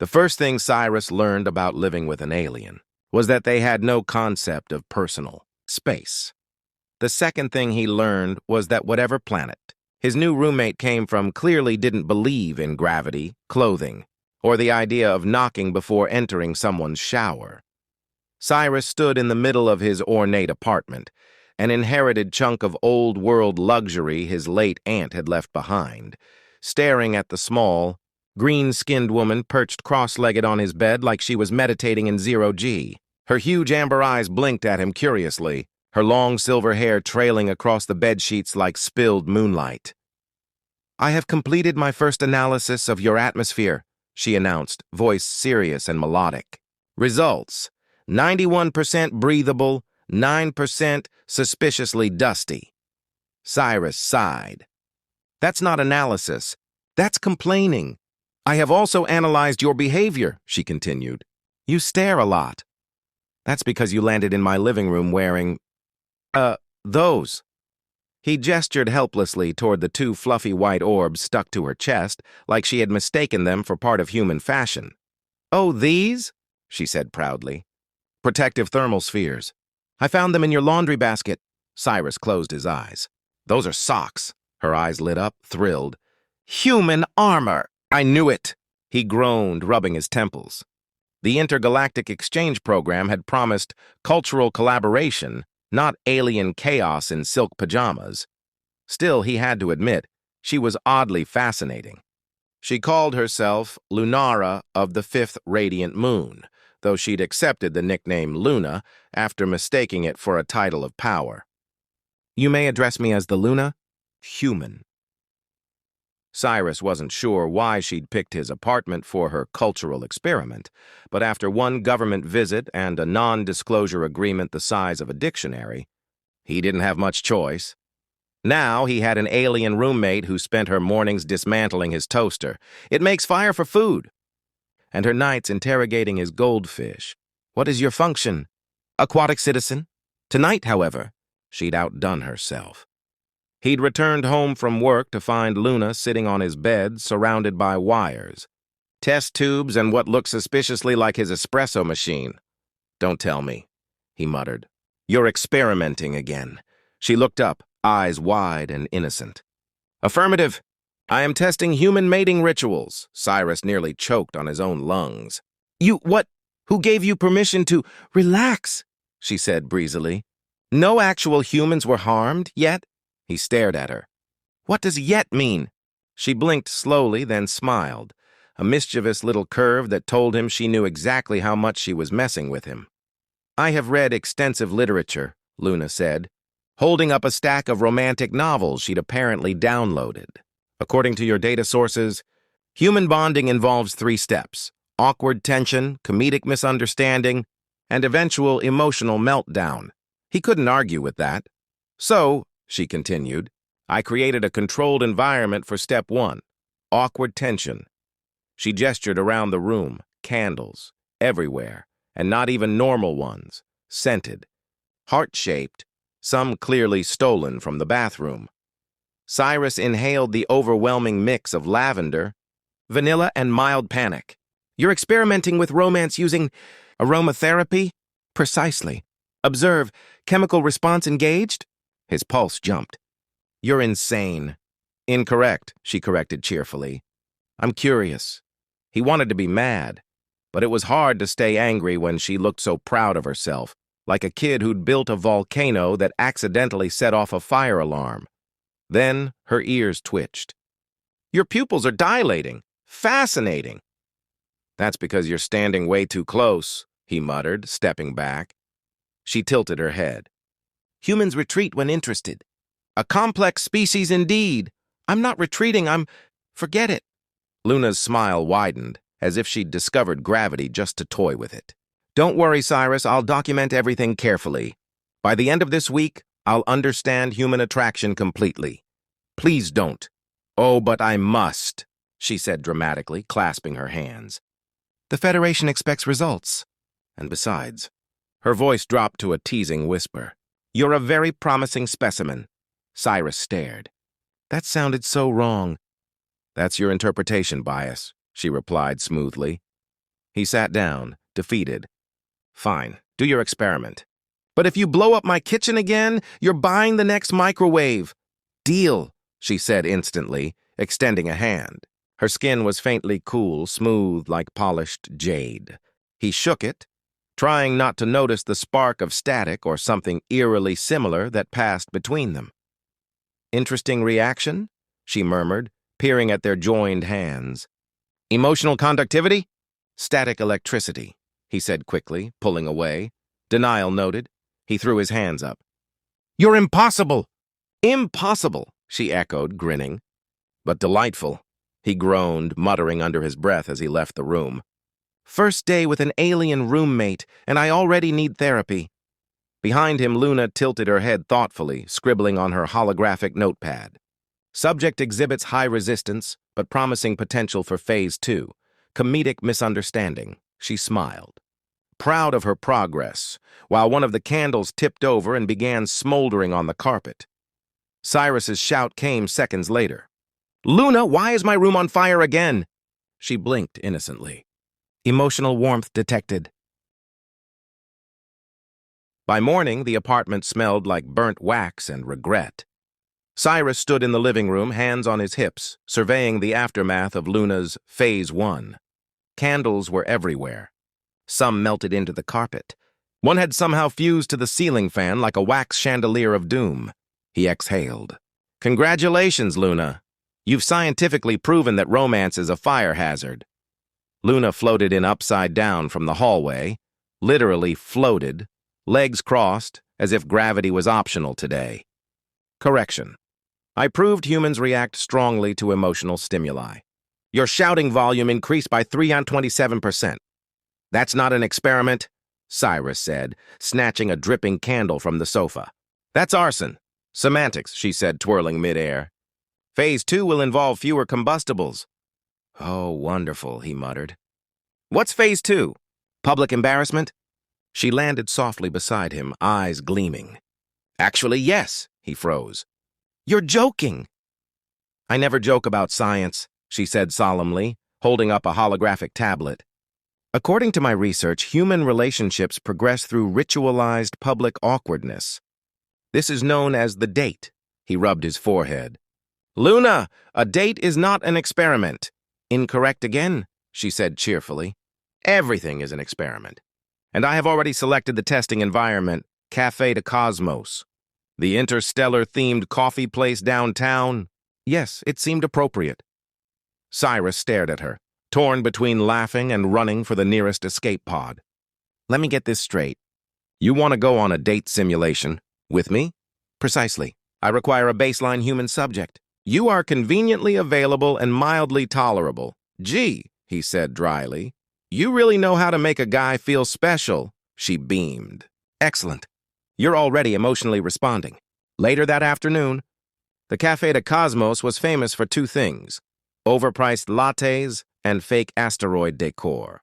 The first thing Cyrus learned about living with an alien was that they had no concept of personal space. The second thing he learned was that whatever planet his new roommate came from clearly didn't believe in gravity, clothing, or the idea of knocking before entering someone's shower. Cyrus stood in the middle of his ornate apartment, an inherited chunk of old-world luxury his late aunt had left behind, staring at the small, green-skinned woman perched cross-legged on his bed like she was meditating in zero-G. Her huge amber eyes blinked at him curiously, her long silver hair trailing across the bedsheets like spilled moonlight. "I have completed my first analysis of your atmosphere," she announced, voice serious and melodic. "Results: 91% breathable, 9% suspiciously dusty." Cyrus sighed. "That's not analysis. That's complaining. I have also analyzed your behavior," she continued. "You stare a lot. That's because you landed in my living room wearing, those." He gestured helplessly toward the two fluffy white orbs stuck to her chest, like she had mistaken them for part of human fashion. "Oh, these?" she said proudly. "Protective thermal spheres. I found them in your laundry basket." Cyrus closed his eyes. "Those are socks." Her eyes lit up, thrilled. "Human armor! I knew it!" He groaned, rubbing his temples. The Intergalactic exchange program had promised cultural collaboration, not alien chaos in silk pajamas. Still, he had to admit, she was oddly fascinating. She called herself Lunara of the Fifth Radiant Moon, though she'd accepted the nickname Luna after mistaking it for a title of power. "You may address me as the Luna, human." Cyrus wasn't sure why she'd picked his apartment for her cultural experiment, but after one government visit and a non-disclosure agreement the size of a dictionary, he didn't have much choice. Now he had an alien roommate who spent her mornings dismantling his toaster. "It makes fire for food." And her nights interrogating his goldfish. "What is your function? Aquatic citizen?" Tonight, however, she'd outdone herself. He'd returned home from work to find Luna sitting on his bed, surrounded by wires, test tubes, and what looked suspiciously like his espresso machine. "Don't tell me," he muttered. "You're experimenting again." She looked up, eyes wide and innocent. "Affirmative. I am testing human mating rituals." Cyrus nearly choked on his own lungs. What? Who gave you permission to—" "Relax," she said breezily. "No actual humans were harmed, yet." He stared at her. "What does yet mean?" She blinked slowly, then smiled, a mischievous little curve that told him she knew exactly how much she was messing with him. "I have read extensive literature," Luna said, holding up a stack of romantic novels she'd apparently downloaded. "According to your data sources, human bonding involves 3 steps: awkward tension, comedic misunderstanding, and eventual emotional meltdown." He couldn't argue with that. "So," she continued, "I created a controlled environment for step 1, awkward tension." She gestured around the room, candles, everywhere, and not even normal ones, scented, heart-shaped, some clearly stolen from the bathroom. Cyrus inhaled the overwhelming mix of lavender, vanilla, and mild panic. "You're experimenting with romance using aromatherapy?" "Precisely. Observe, chemical response engaged?" His pulse jumped. "You're insane." "Incorrect," she corrected cheerfully. "I'm curious." He wanted to be mad, but it was hard to stay angry when she looked so proud of herself, like a kid who'd built a volcano that accidentally set off a fire alarm. Then her ears twitched. "Your pupils are dilating. Fascinating." "That's because you're standing way too close," he muttered, stepping back. She tilted her head. "Humans retreat when interested. A complex species indeed. I'm not retreating, Forget it." Luna's smile widened, as if she'd discovered gravity just to toy with it. "Don't worry, Cyrus, I'll document everything carefully. By the end of this week, I'll understand human attraction completely. Please don't." "Oh, but I must," she said dramatically, clasping her hands. "The Federation expects results. And besides," her voice dropped to a teasing whisper, "you're a very promising specimen." Cyrus stared. That sounded so wrong. "That's your interpretation bias," she replied smoothly. He sat down, defeated. Fine, do your experiment. But if you blow up my kitchen again, you're buying the next microwave. Deal, she said instantly, extending a hand. Her skin was faintly cool, smooth like polished jade. He shook it, trying not to notice the spark of static or something eerily similar that passed between them. Interesting reaction, she murmured, peering at their joined hands. Emotional conductivity? Static electricity, he said quickly, pulling away. Denial noted. He threw his hands up. You're impossible! Impossible, she echoed, grinning. But delightful, he groaned, muttering under his breath as he left the room. First day with an alien roommate, and I already need therapy. Behind him, Luna tilted her head thoughtfully, scribbling on her holographic notepad. Subject exhibits high resistance, but promising potential for Phase 2. Comedic misunderstanding. She smiled, proud of her progress, while one of the candles tipped over and began smoldering on the carpet. Cyrus's shout came seconds later. Luna, why is my room on fire again? She blinked innocently. Emotional warmth detected. By morning, the apartment smelled like burnt wax and regret. Cyrus stood in the living room, hands on his hips, surveying the aftermath of Luna's Phase 1. Candles were everywhere. Some melted into the carpet. One had somehow fused to the ceiling fan like a wax chandelier of doom. He exhaled. Congratulations, Luna. You've scientifically proven that romance is a fire hazard. Luna floated in upside down from the hallway, literally floated, legs crossed, as if gravity was optional today. Correction. I proved humans react strongly to emotional stimuli. Your shouting volume increased by 327%. That's not an experiment, Cyrus said, snatching a dripping candle from the sofa. That's arson. Semantics, she said, twirling midair. Phase 2 will involve fewer combustibles. Oh, wonderful, he muttered. What's Phase 2? Public embarrassment? She landed softly beside him, eyes gleaming. Actually, yes, he froze. You're joking. I never joke about science, she said solemnly, holding up a holographic tablet. According to my research, human relationships progress through ritualized public awkwardness. This is known as the date. He rubbed his forehead. Luna, a date is not an experiment. Incorrect again, she said cheerfully. Everything is an experiment. And I have already selected the testing environment, Café de Cosmos. The interstellar-themed coffee place downtown? Yes, it seemed appropriate. Cyrus stared at her, torn between laughing and running for the nearest escape pod. Let me get this straight. You want to go on a date simulation with me? Precisely. I require a baseline human subject. You are conveniently available and mildly tolerable. Gee, he said dryly. You really know how to make a guy feel special, she beamed. Excellent. You're already emotionally responding. Later that afternoon, the Café de Cosmos was famous for two things: overpriced lattes and fake asteroid decor.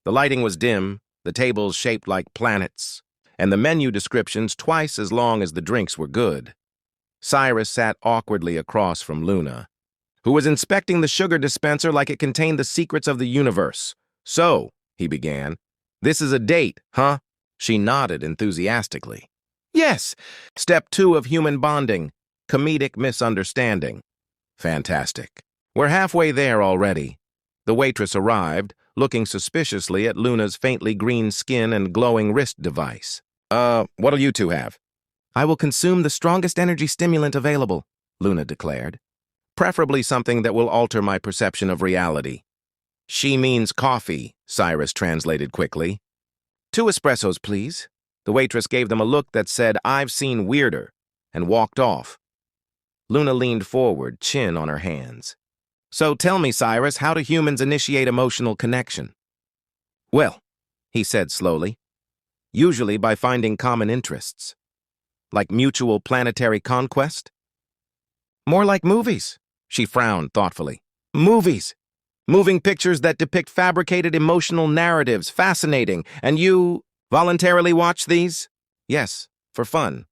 The lighting was dim, the tables shaped like planets, and the menu descriptions twice as long as the drinks were good. Cyrus sat awkwardly across from Luna, who was inspecting the sugar dispenser like it contained the secrets of the universe. So, he began, this is a date, huh? She nodded enthusiastically. Yes, step 2 of human bonding, comedic misunderstanding. Fantastic. We're halfway there already. The waitress arrived, looking suspiciously at Luna's faintly green skin and glowing wrist device. What'll you two have? I will consume the strongest energy stimulant available, Luna declared. Preferably something that will alter my perception of reality. She means coffee, Cyrus translated quickly. 2 espressos, please. The waitress gave them a look that said, I've seen weirder, and walked off. Luna leaned forward, chin on her hands. So tell me, Cyrus, how do humans initiate emotional connection? Well, he said slowly, usually by finding common interests. Like mutual planetary conquest? More like movies, she frowned thoughtfully. Movies! Moving pictures that depict fabricated emotional narratives, fascinating. And you voluntarily watch these? Yes, for fun.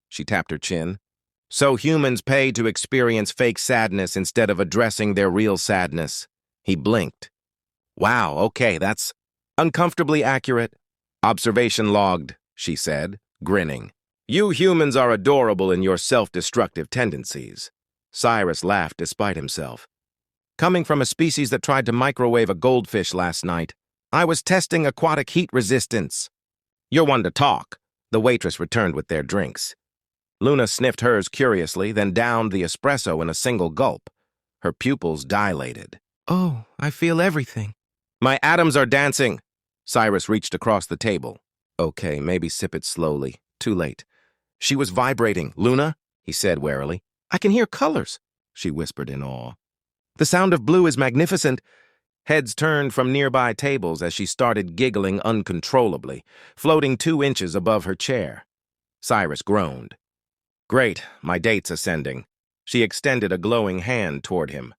She tapped her chin. So humans pay to experience fake sadness instead of addressing their real sadness. He blinked. Wow, okay, that's uncomfortably accurate. Observation logged, she said, grinning. You humans are adorable in your self-destructive tendencies. Cyrus laughed despite himself. Coming from a species that tried to microwave a goldfish last night, I was testing aquatic heat resistance. You're one to talk, the waitress returned with their drinks. Luna sniffed hers curiously, then downed the espresso in a single gulp. Her pupils dilated. Oh, I feel everything. My atoms are dancing. Cyrus reached across the table. Okay, maybe sip it slowly. Too late. She was vibrating. Luna, he said warily. I can hear colors, she whispered in awe. The sound of blue is magnificent. Heads turned from nearby tables as she started giggling uncontrollably, floating 2 inches above her chair. Cyrus groaned. Great, my date's ascending. She extended a glowing hand toward him.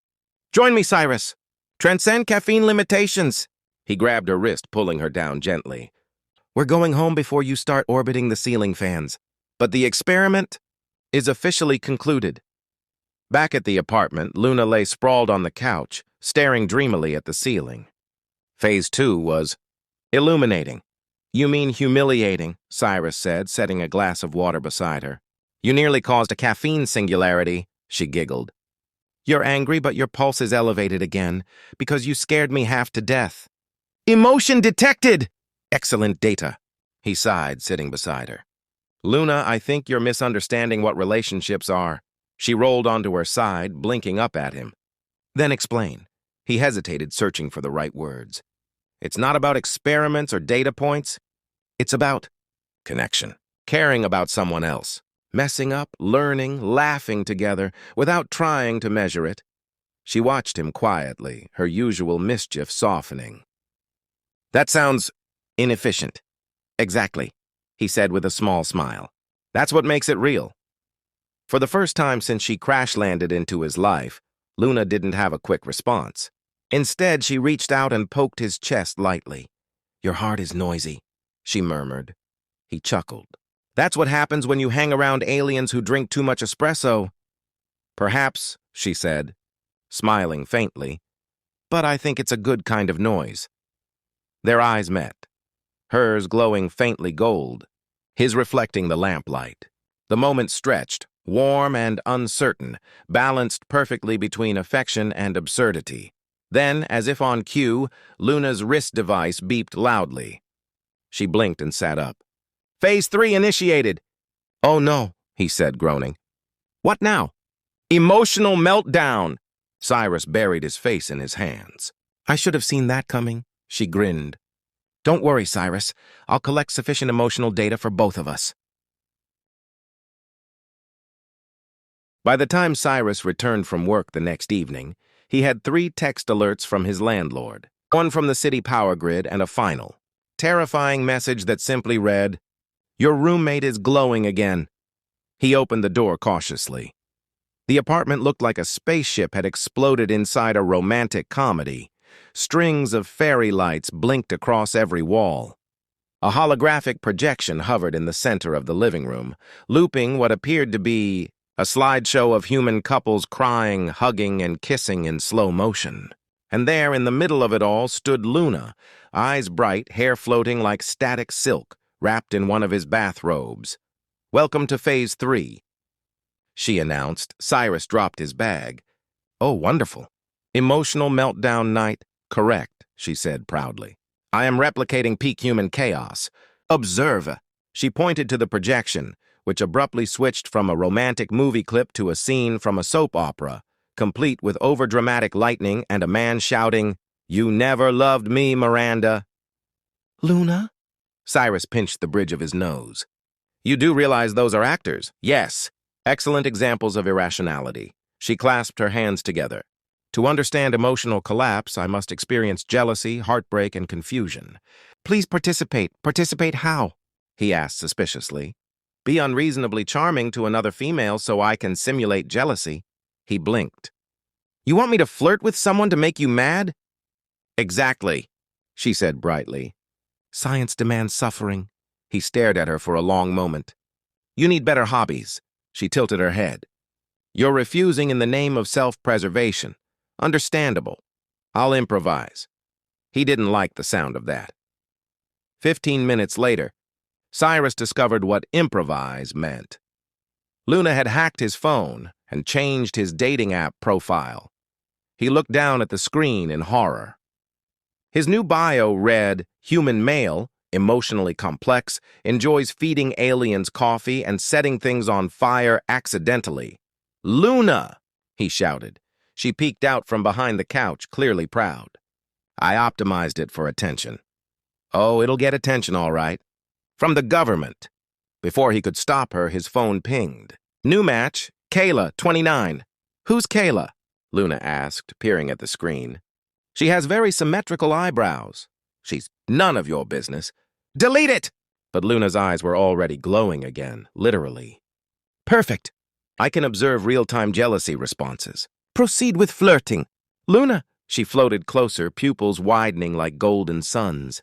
Join me, Cyrus. Transcend caffeine limitations. He grabbed her wrist, pulling her down gently. We're going home before you start orbiting the ceiling fans. But the experiment is officially concluded. Back at the apartment, Luna lay sprawled on the couch, staring dreamily at the ceiling. Phase 2 was illuminating. You mean humiliating, Cyrus said, setting a glass of water beside her. You nearly caused a caffeine singularity, she giggled. You're angry, but your pulse is elevated again, because you scared me half to death. Emotion detected! Excellent data, he sighed, sitting beside her. Luna, I think you're misunderstanding what relationships are. She rolled onto her side, blinking up at him. Then explain. He hesitated, searching for the right words. It's not about experiments or data points. It's about connection, caring about someone else, messing up, learning, laughing together, without trying to measure it. She watched him quietly, her usual mischief softening. That sounds inefficient. Exactly, he said with a small smile. That's what makes it real. For the first time since she crash-landed into his life, Luna didn't have a quick response. Instead, she reached out and poked his chest lightly. Your heart is noisy, she murmured. He chuckled. That's what happens when you hang around aliens who drink too much espresso. Perhaps, she said, smiling faintly, but I think it's a good kind of noise. Their eyes met, hers glowing faintly gold, his reflecting the lamplight. The moment stretched, warm and uncertain, balanced perfectly between affection and absurdity. Then, as if on cue, Luna's wrist device beeped loudly. She blinked and sat up. Phase 3 initiated. Oh no, he said, groaning. What now? Emotional meltdown. Cyrus buried his face in his hands. I should have seen that coming, she grinned. Don't worry, Cyrus. I'll collect sufficient emotional data for both of us. By the time Cyrus returned from work the next evening, he had 3 text alerts from his landlord, one from the city power grid and a final, terrifying message that simply read, Your roommate is glowing again. He opened the door cautiously. The apartment looked like a spaceship had exploded inside a romantic comedy. Strings of fairy lights blinked across every wall. A holographic projection hovered in the center of the living room, looping what appeared to be a slideshow of human couples crying, hugging, and kissing in slow motion. And there, in the middle of it all, stood Luna, eyes bright, hair floating like static silk, wrapped in one of his bathrobes. Welcome to Phase 3, she announced. Cyrus dropped his bag. Oh, wonderful. Emotional meltdown night. Correct, she said proudly. I am replicating peak human chaos. Observe. She pointed to the projection, which abruptly switched from a romantic movie clip to a scene from a soap opera, complete with overdramatic lightning and a man shouting, You never loved me, Miranda. Luna? Cyrus pinched the bridge of his nose. You do realize those are actors? Yes. Excellent examples of irrationality. She clasped her hands together. To understand emotional collapse, I must experience jealousy, heartbreak, and confusion. Please participate. Participate how? He asked suspiciously. Be unreasonably charming to another female so I can simulate jealousy. He blinked. You want me to flirt with someone to make you mad? Exactly, she said brightly. Science demands suffering. He stared at her for a long moment. You need better hobbies. She tilted her head. You're refusing in the name of self-preservation. Understandable. I'll improvise. He didn't like the sound of that. 15 minutes later, Cyrus discovered what improvise meant. Luna had hacked his phone and changed his dating app profile. He looked down at the screen in horror. His new bio read, "Human male, emotionally complex, enjoys feeding aliens coffee and setting things on fire accidentally." "Luna!" he shouted. She peeked out from behind the couch, clearly proud. "I optimized it for attention." "Oh, it'll get attention all right." "From the government." Before he could stop her, his phone pinged. "New match, Kayla, 29. "Who's Kayla?" Luna asked, peering at the screen. "She has very symmetrical eyebrows." "She's none of your business." "Delete it!" But Luna's eyes were already glowing again, literally. "Perfect. I can observe real-time jealousy responses. Proceed with flirting." "Luna!" She floated closer, pupils widening like golden suns.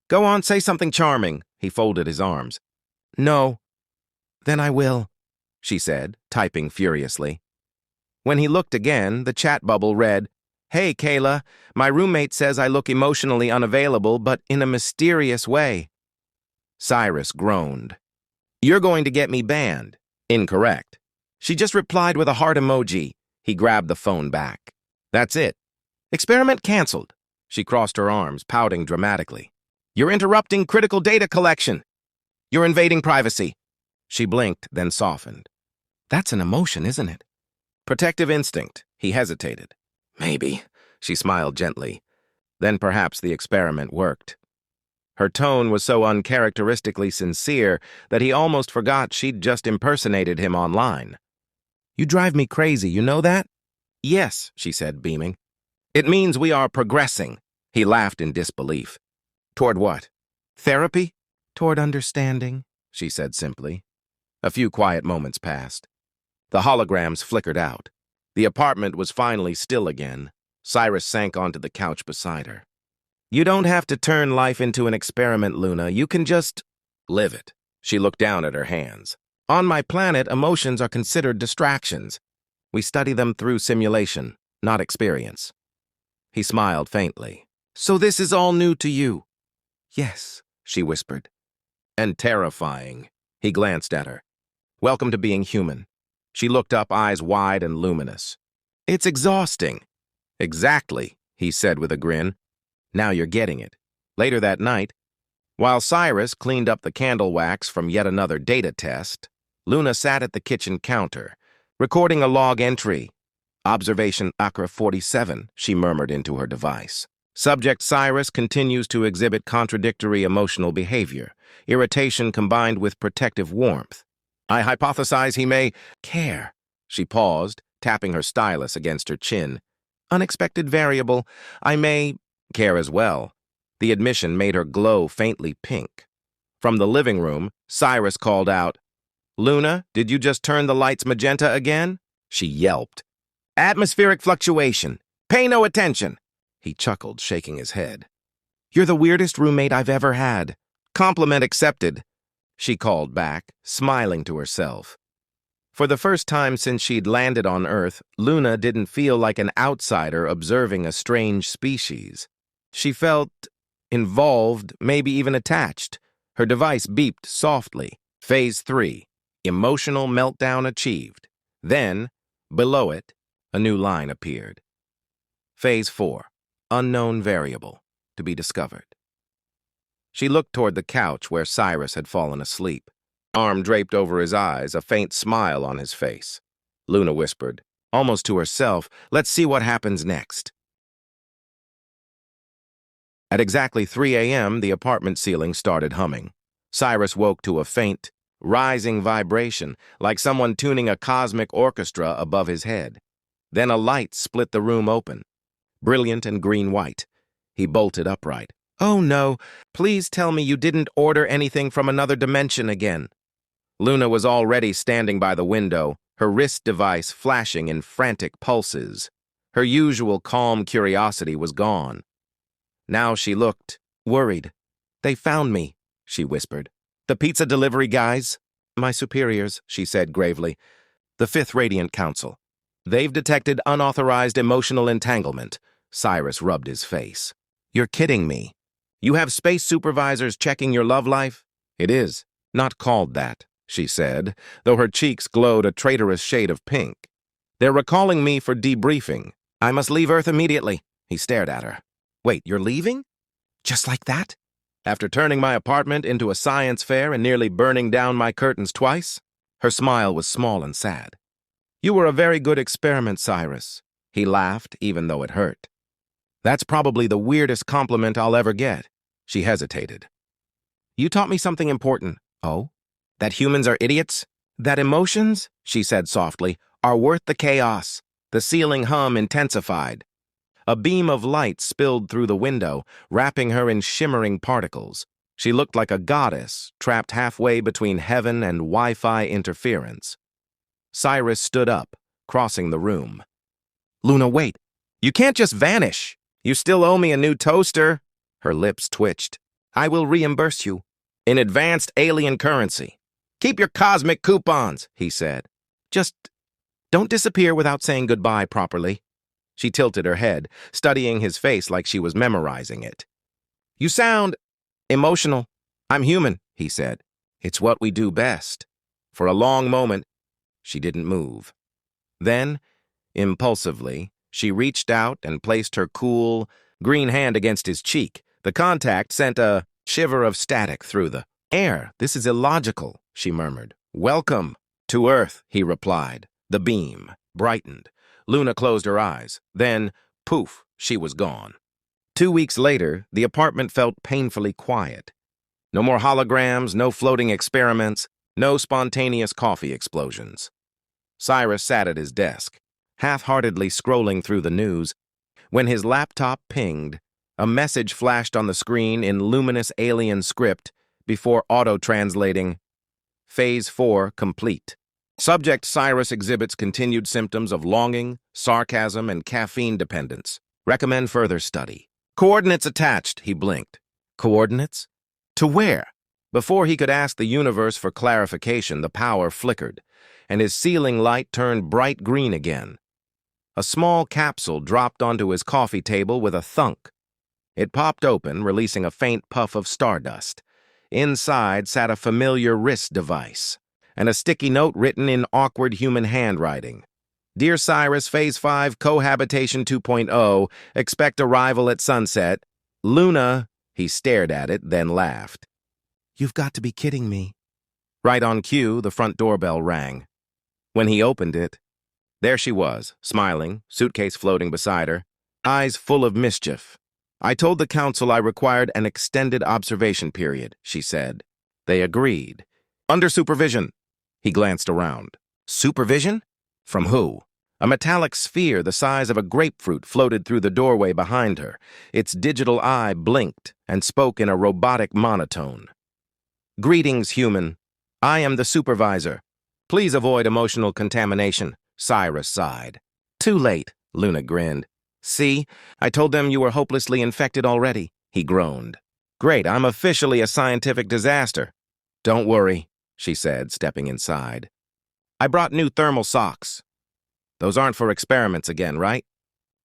"Go on, say something charming." He folded his arms. "No." "Then I will," she said, typing furiously. When he looked again, the chat bubble read, "Hey, Kayla, my roommate says I look emotionally unavailable, but in a mysterious way." Cyrus groaned. "You're going to get me banned." "Incorrect." She just replied with a heart emoji. He grabbed the phone back. "That's it. Experiment canceled." She crossed her arms, pouting dramatically. "You're interrupting critical data collection. You're invading privacy." She blinked, then softened. "That's an emotion, isn't it?" "Protective instinct." He hesitated. "Maybe." She smiled gently. Then perhaps the experiment worked. Her tone was so uncharacteristically sincere that he almost forgot she'd just impersonated him online. "You drive me crazy, you know that?" "Yes," she said, beaming. "It means we are progressing." He laughed in disbelief. "Toward what? Therapy?" "Toward understanding," she said simply. A few quiet moments passed. The holograms flickered out. The apartment was finally still again. Cyrus sank onto the couch beside her. "You don't have to turn life into an experiment, Luna. You can just live it." She looked down at her hands. "On my planet, emotions are considered distractions. We study them through simulation, not experience." He smiled faintly. "So this is all new to you?" "Yes," she whispered. "And terrifying." He glanced at her. "Welcome to being human." She looked up, eyes wide and luminous. "It's exhausting." "Exactly," he said with a grin. "Now you're getting it." Later that night, while Cyrus cleaned up the candle wax from yet another data test, Luna sat at the kitchen counter, recording a log entry. "Observation Accra 47, she murmured into her device. "Subject Cyrus continues to exhibit contradictory emotional behavior, irritation combined with protective warmth. I hypothesize he may care." She paused, tapping her stylus against her chin. "Unexpected variable. I may care as well." The admission made her glow faintly pink. From the living room, Cyrus called out, "Luna, did you just turn the lights magenta again?" She yelped. "Atmospheric fluctuation. Pay no attention." He chuckled, shaking his head. "You're the weirdest roommate I've ever had." "Compliment accepted," she called back, smiling to herself. For the first time since she'd landed on Earth, Luna didn't feel like an outsider observing a strange species. She felt involved, maybe even attached. Her device beeped softly. Phase 3, emotional meltdown achieved. Then, below it, a new line appeared. Phase 4, unknown variable, to be discovered. She looked toward the couch where Cyrus had fallen asleep. Arm draped over his eyes, a faint smile on his face. Luna whispered, almost to herself, "Let's see what happens next." At exactly 3 a.m., the apartment ceiling started humming. Cyrus woke to a faint, rising vibration, like someone tuning a cosmic orchestra above his head. Then a light split the room open, brilliant and green-white. He bolted upright. "Oh no, please tell me you didn't order anything from another dimension again." Luna was already standing by the window, her wrist device flashing in frantic pulses. Her usual calm curiosity was gone. Now she looked worried. "They found me," she whispered. "The pizza delivery guys?" "My superiors," she said gravely. "The Fifth Radiant Council. They've detected unauthorized emotional entanglement." Cyrus rubbed his face. You're kidding me. You have space supervisors checking your love life? It is. Not called that, she said, though her cheeks glowed a traitorous shade of pink. They're recalling me for debriefing. I must leave Earth immediately. He stared at her. Wait, you're leaving? Just like that? After turning my apartment into a science fair and nearly burning down my curtains twice? Her smile was small and sad. You were a very good experiment, Cyrus. He laughed, even though it hurt. That's probably the weirdest compliment I'll ever get. She hesitated. You taught me something important. Oh? That humans are idiots? That emotions, she said softly, are worth the chaos. The ceiling hum intensified. A beam of light spilled through the window, wrapping her in shimmering particles. She looked like a goddess, trapped halfway between heaven and Wi-Fi interference. Cyrus stood up, crossing the room. Luna, wait. You can't just vanish. You still owe me a new toaster. Her lips twitched. I will reimburse you. In advanced alien currency. Keep your cosmic coupons, he said. Just don't disappear without saying goodbye properly. She tilted her head, studying his face like she was memorizing it. You sound emotional. I'm human, he said. It's what we do best. For a long moment, she didn't move. Then, impulsively, she reached out and placed her cool, green hand against his cheek. The contact sent a shiver of static through the air. This is illogical, she murmured. Welcome to Earth, he replied. The beam brightened. Luna closed her eyes. Then, poof, she was gone. 2 weeks later, the apartment felt painfully quiet. No more holograms, no floating experiments, no spontaneous coffee explosions. Cyrus sat at his desk, half-heartedly scrolling through the news, when his laptop pinged. A message flashed on the screen in luminous alien script before auto-translating. Phase 4 complete. Subject Cyrus exhibits continued symptoms of longing, sarcasm, and caffeine dependence. Recommend further study. Coordinates attached, he blinked. Coordinates? To where? Before he could ask the universe for clarification, the power flickered, and his ceiling light turned bright green again. A small capsule dropped onto his coffee table with a thunk. It popped open, releasing a faint puff of stardust. Inside sat a familiar wrist device, and a sticky note written in awkward human handwriting. Dear Cyrus, Phase 5, Cohabitation 2.0, expect arrival at sunset. Luna, he stared at it, then laughed. You've got to be kidding me. Right on cue, the front doorbell rang. When he opened it, there she was, smiling, suitcase floating beside her, eyes full of mischief. I told the council I required an extended observation period, she said. They agreed. Under supervision. He glanced around. Supervision? From who? A metallic sphere the size of a grapefruit floated through the doorway behind her. Its digital eye blinked and spoke in a robotic monotone. Greetings, human. I am the supervisor. Please avoid emotional contamination, Cyrus sighed. Too late, Luna grinned. See, I told them you were hopelessly infected already, he groaned. Great, I'm officially a scientific disaster. Don't worry, she said, stepping inside. I brought new thermal socks. Those aren't for experiments again, right?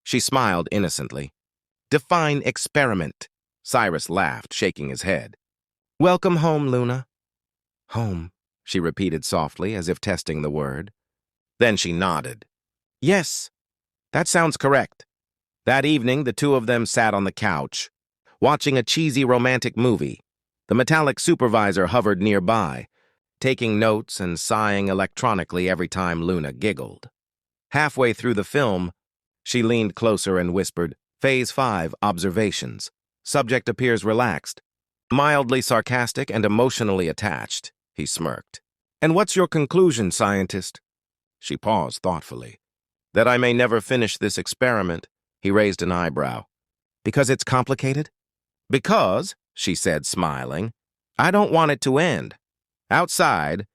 She smiled innocently. Define experiment. Cyrus laughed, shaking his head. Welcome home, Luna. Home, she repeated softly, as if testing the word. Then she nodded. Yes, that sounds correct. That evening, the two of them sat on the couch, watching a cheesy romantic movie. The metallic supervisor hovered nearby, taking notes and sighing electronically every time Luna giggled. Halfway through the film, she leaned closer and whispered, Phase 5, observations. Subject appears relaxed, mildly sarcastic and emotionally attached, he smirked. And what's your conclusion, scientist? She paused thoughtfully. That I may never finish this experiment. He raised an eyebrow. Because it's complicated? Because, she said, smiling, I don't want it to end. Outside,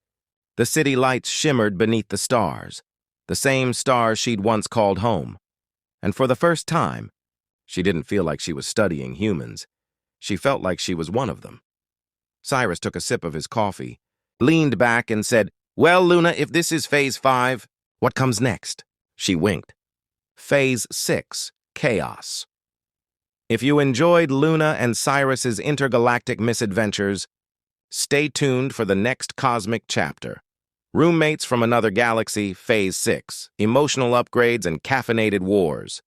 the city lights shimmered beneath the stars, the same stars she'd once called home. And for the first time, she didn't feel like she was studying humans. She felt like she was one of them. Cyrus took a sip of his coffee, leaned back and said, Well, Luna, if this is Phase 5, what comes next? She winked. Phase 6, chaos. If you enjoyed Luna and Cyrus's intergalactic misadventures, stay tuned for the next cosmic chapter. Roommates from Another Galaxy, Phase 6, Emotional Upgrades and Caffeinated Wars.